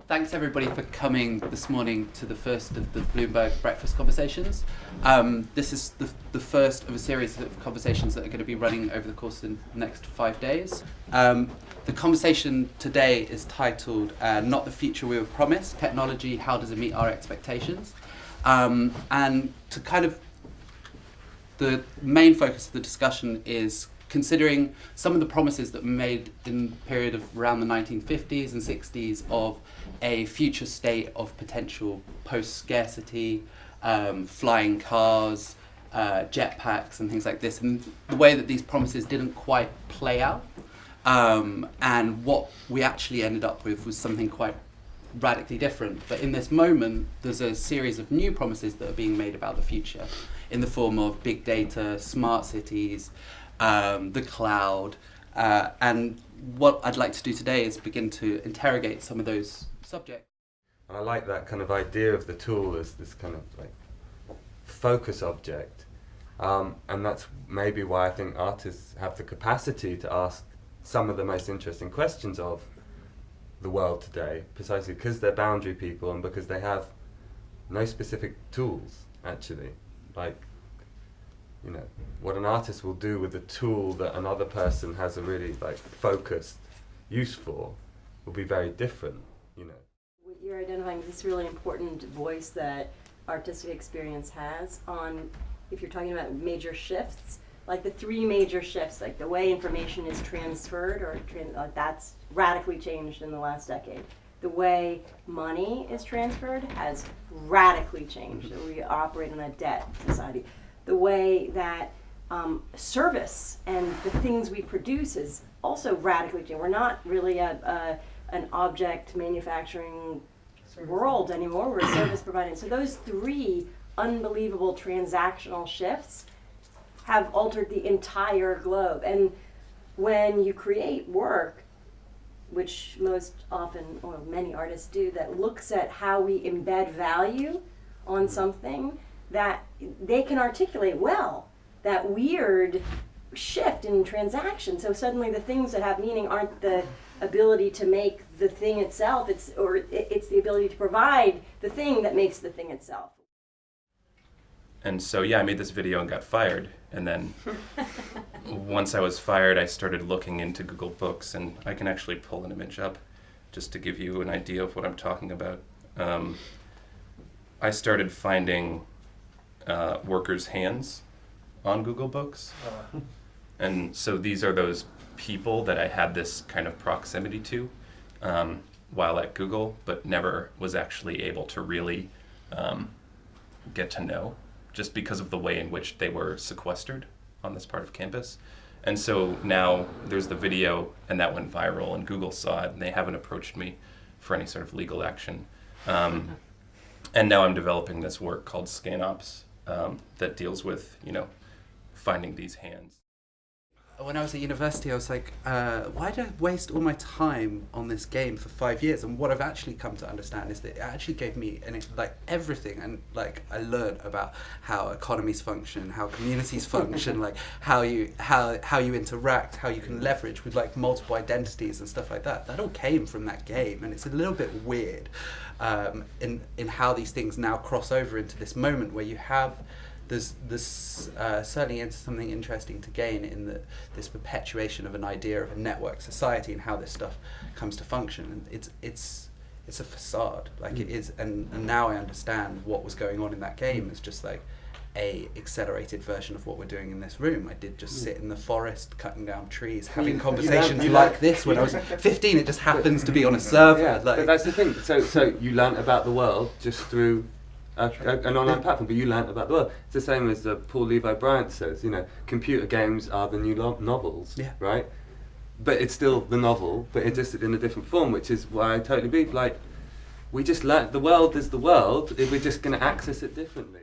Thanks everybody for coming this morning to the first of the Bloomberg Breakfast Conversations. This is the first of a series of conversations that are going to be running over the course of the next 5 days. The conversation today is titled Not the Future We Were Promised, Technology, How Does It Meet Our Expectations? And to kind of, the main focus of the discussion is considering some of the promises that were made in the period of around the 1950s and 60s of a future state of potential post-scarcity, flying cars, jetpacks and things like this, and the way that these promises didn't quite play out. And what we actually ended up with was something quite radically different. But in this moment, there's a series of new promises that are being made about the future in the form of big data, smart cities, the cloud, and what I'd like to do today is begin to interrogate some of those subjects. I like that kind of idea of the tool as this kind of like focus object, and that's maybe why I think artists have the capacity to ask some of the most interesting questions of the world today, precisely because they're boundary people and because they have no specific tools, actually. Like, you know, what an artist will do with a tool that another person has a really like focused use for will be very different, you know. What you're identifying is this really important voice that artistic experience has on, if you're talking about major shifts, like the three major shifts, like the way information is transferred, or that's radically changed in the last decade. The way money is transferred has radically changed. We operate in a debt society. The way that service and the things we produce is also radically changed. We're not really an object manufacturing world anymore. We're a service provider. So those three unbelievable transactional shifts have altered the entire globe. And when you create work, which most often, or many artists do, that looks at how we embed value on something, that they can articulate well that weird shift in transaction. So suddenly the things that have meaning aren't the ability to make the thing itself, it's the ability to provide the thing that makes the thing itself. And so yeah, I made this video and got fired, and then once I was fired I started looking into Google Books, and I can actually pull an image up just to give you an idea of what I'm talking about. I started finding workers' hands on Google Books. And so these are those people that I had this kind of proximity to while at Google, but never was actually able to really get to know, just because of the way in which they were sequestered on this part of campus. And so now there's the video, and that went viral, and Google saw it, and they haven't approached me for any sort of legal action. And now I'm developing this work called ScanOps, that deals with, you know, finding these hands. When I was at university, I was like, why did I waste all my time on this game for 5 years? And what I've actually come to understand is that it actually gave me like everything, and like I learned about how economies function, how communities function, like how you interact, how you can leverage with like multiple identities and stuff like that. That all came from that game, and it's a little bit weird in how these things now cross over into this moment where you have there's certainly something interesting to gain in this perpetuation of an idea of a network society and how this stuff comes to function. And it's a facade, like it is, and now I understand what was going on in that game is just like a accelerated version of what we're doing in this room. I did just sit in the forest, cutting down trees, having conversations like this when I was 15. It just happens to be on a server. Yeah, like, but that's the thing. So you learnt about the world just through an online platform, but you learnt about the world. It's the same as Paul Levi Bryant says, you know, computer games are the new novels, right? But it's still the novel, but it's just in a different form, which is why I totally believe, like, we just learnt the world is the world, if we're just going to access it differently.